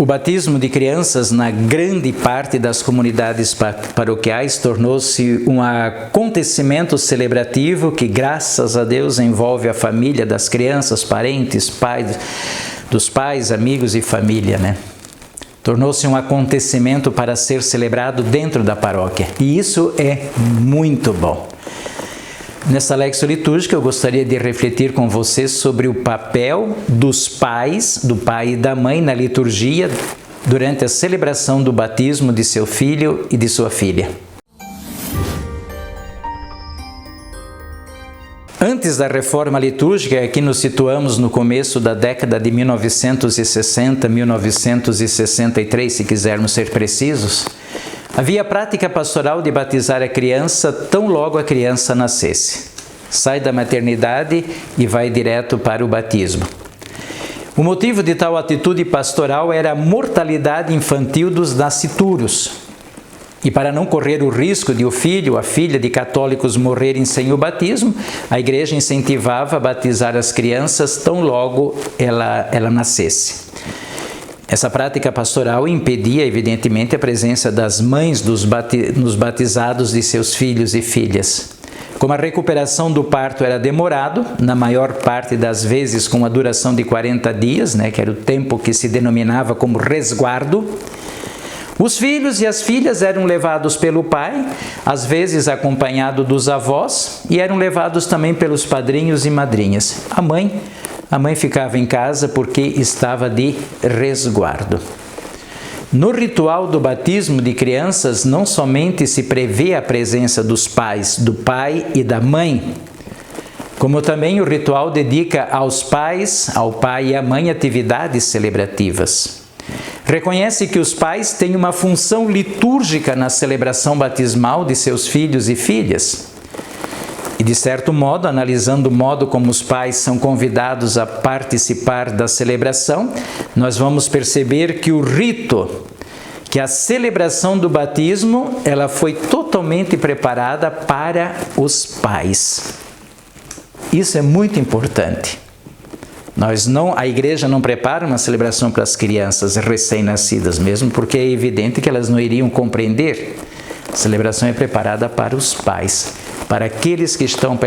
O batismo de crianças na grande parte das comunidades paroquiais tornou-se um acontecimento celebrativo que, graças a Deus, envolve a família das crianças, parentes, pais, dos pais, amigos e família, né? Tornou-se um acontecimento para ser celebrado dentro da paróquia. E isso é muito bom. Nessa Lexio Litúrgica, eu gostaria de refletir com vocês sobre o papel dos pais, do pai e da mãe, na liturgia durante a celebração do batismo de seu filho e de sua filha. Antes da reforma litúrgica, aqui nos situamos no começo da década de 1960, 1963, se quisermos ser precisos, havia a prática pastoral de batizar a criança tão logo a criança nascesse. Sai da maternidade e vai direto para o batismo. O motivo de tal atitude pastoral era a mortalidade infantil dos nascituros. E para não correr o risco de o filho ou a filha de católicos morrerem sem o batismo, a Igreja incentivava a batizar as crianças tão logo ela nascesse. Essa prática pastoral impedia, evidentemente, a presença das mães nos batizados de seus filhos e filhas. Como a recuperação do parto era demorado, na maior parte das vezes com a duração de 40 dias, que era o tempo que se denominava como resguardo, os filhos e as filhas eram levados pelo pai, às vezes acompanhado dos avós, e eram levados também pelos padrinhos e madrinhas. A mãe ficava em casa porque estava de resguardo. No ritual do batismo de crianças, não somente se prevê a presença dos pais, do pai e da mãe, como também o ritual dedica aos pais, ao pai e à mãe atividades celebrativas. Reconhece que os pais têm uma função litúrgica na celebração batismal de seus filhos e filhas. E, de certo modo, analisando o modo como os pais são convidados a participar da celebração, nós vamos perceber que o rito, que a celebração do batismo, ela foi totalmente preparada para os pais. Isso é muito importante. A Igreja não prepara uma celebração para as crianças recém-nascidas mesmo, porque é evidente que elas não iriam compreender. A celebração é preparada para os pais, para aqueles que estão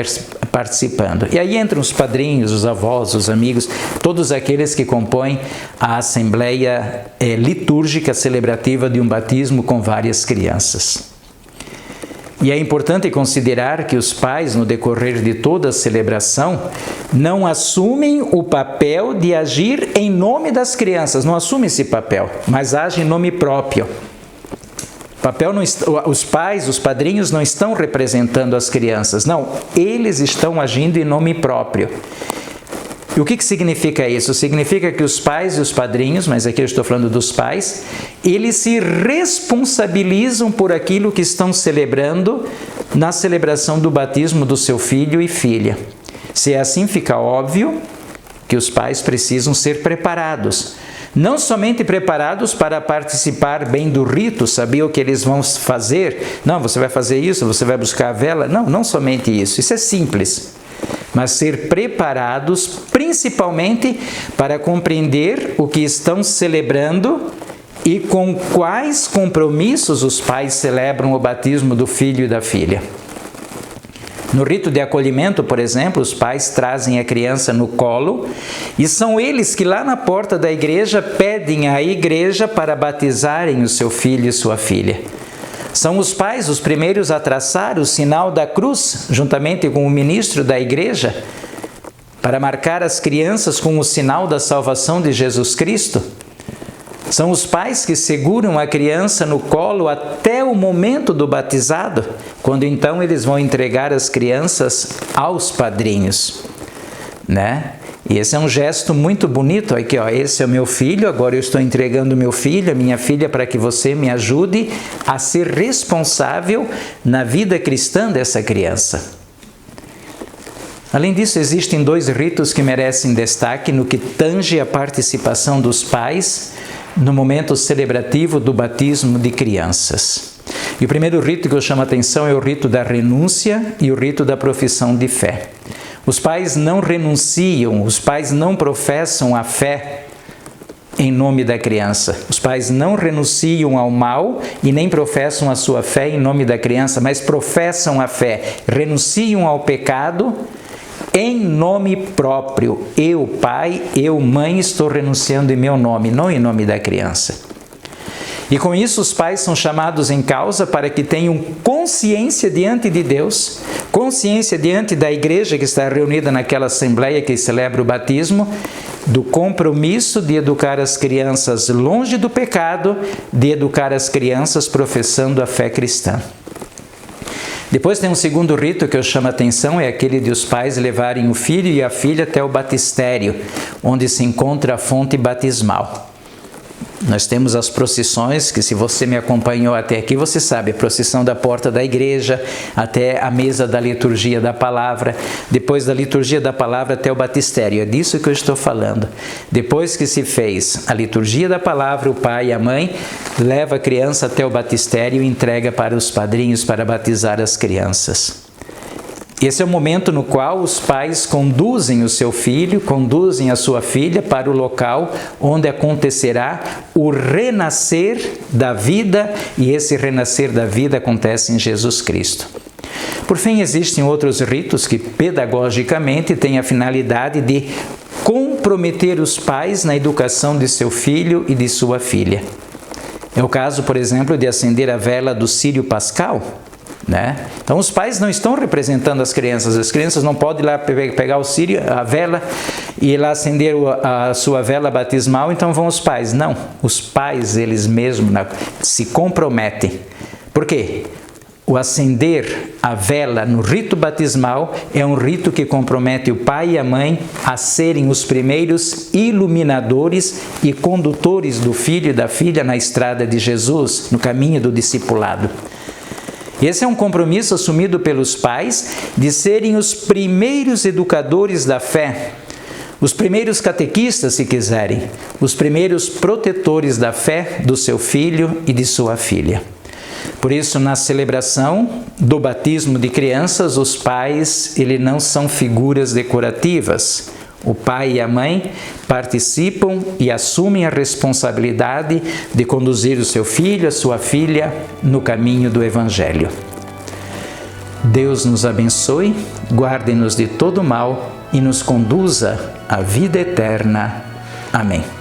participando. E aí entram os padrinhos, os avós, os amigos, todos aqueles que compõem a assembleia litúrgica celebrativa de um batismo com várias crianças. E é importante considerar que os pais, no decorrer de toda a celebração, não assumem o papel de agir em nome das crianças, não assumem esse papel, mas agem em nome próprio. Os pais, os padrinhos não estão representando as crianças, não, eles estão agindo em nome próprio. E o que significa isso? Significa que os pais e os padrinhos, mas aqui eu estou falando dos pais, eles se responsabilizam por aquilo que estão celebrando na celebração do batismo do seu filho e filha. Se é assim, fica óbvio que os pais precisam ser preparados. Não somente preparados para participar bem do rito, saber o que eles vão fazer. Não, você vai fazer isso, você vai buscar a vela. Não somente isso. Isso é simples. Mas ser preparados principalmente para compreender o que estão celebrando e com quais compromissos os pais celebram o batismo do filho e da filha. No rito de acolhimento, por exemplo, os pais trazem a criança no colo e são eles que lá na porta da igreja pedem à igreja para batizarem o seu filho e sua filha. São os pais os primeiros a traçar o sinal da cruz, juntamente com o ministro da igreja, para marcar as crianças com o sinal da salvação de Jesus Cristo. São os pais que seguram a criança no colo até o momento do batizado, quando então eles vão entregar as crianças aos padrinhos, E esse é um gesto muito bonito, aqui, esse é o meu filho, agora eu estou entregando o meu filho, a minha filha, para que você me ajude a ser responsável na vida cristã dessa criança. Além disso, existem dois ritos que merecem destaque no que tange a participação dos pais no momento celebrativo do batismo de crianças. E o primeiro rito que eu chamo a atenção é o rito da renúncia e o rito da profissão de fé. Os pais não renunciam, os pais não professam a fé em nome da criança. Os pais não renunciam ao mal e nem professam a sua fé em nome da criança, mas professam a fé, renunciam ao pecado em nome próprio. Eu, pai, eu, mãe, estou renunciando em meu nome, não em nome da criança. E com isso os pais são chamados em causa para que tenham consciência diante de Deus, consciência diante da igreja que está reunida naquela assembleia que celebra o batismo, do compromisso de educar as crianças longe do pecado, de educar as crianças professando a fé cristã. Depois tem um segundo rito que eu chamo a atenção, é aquele de os pais levarem o filho e a filha até o batistério, onde se encontra a fonte batismal. Nós temos as procissões, que se você me acompanhou até aqui, você sabe, a procissão da porta da igreja, até a mesa da liturgia da palavra, depois da liturgia da palavra até o batistério, é disso que eu estou falando. Depois que se fez a liturgia da palavra, o pai e a mãe leva a criança até o batistério e entrega para os padrinhos para batizar as crianças. Esse é o momento no qual os pais conduzem o seu filho, conduzem a sua filha para o local onde acontecerá o renascer da vida, e esse renascer da vida acontece em Jesus Cristo. Por fim, existem outros ritos que pedagogicamente têm a finalidade de comprometer os pais na educação de seu filho e de sua filha. É o caso, por exemplo, de acender a vela do Círio Pascal, né? Então os pais não estão representando as crianças não podem ir lá pegar o círio, a vela e ir lá acender a sua vela batismal, então vão os pais. Não, os pais eles mesmos se comprometem. Por quê? O acender a vela no rito batismal é um rito que compromete o pai e a mãe a serem os primeiros iluminadores e condutores do filho e da filha na estrada de Jesus, no caminho do discipulado. Esse é um compromisso assumido pelos pais de serem os primeiros educadores da fé, os primeiros catequistas, se quiserem, os primeiros protetores da fé do seu filho e de sua filha. Por isso, na celebração do batismo de crianças, os pais eles não são figuras decorativas. O pai e a mãe participam e assumem a responsabilidade de conduzir o seu filho, a sua filha, no caminho do Evangelho. Deus nos abençoe, guarde-nos de todo mal e nos conduza à vida eterna. Amém.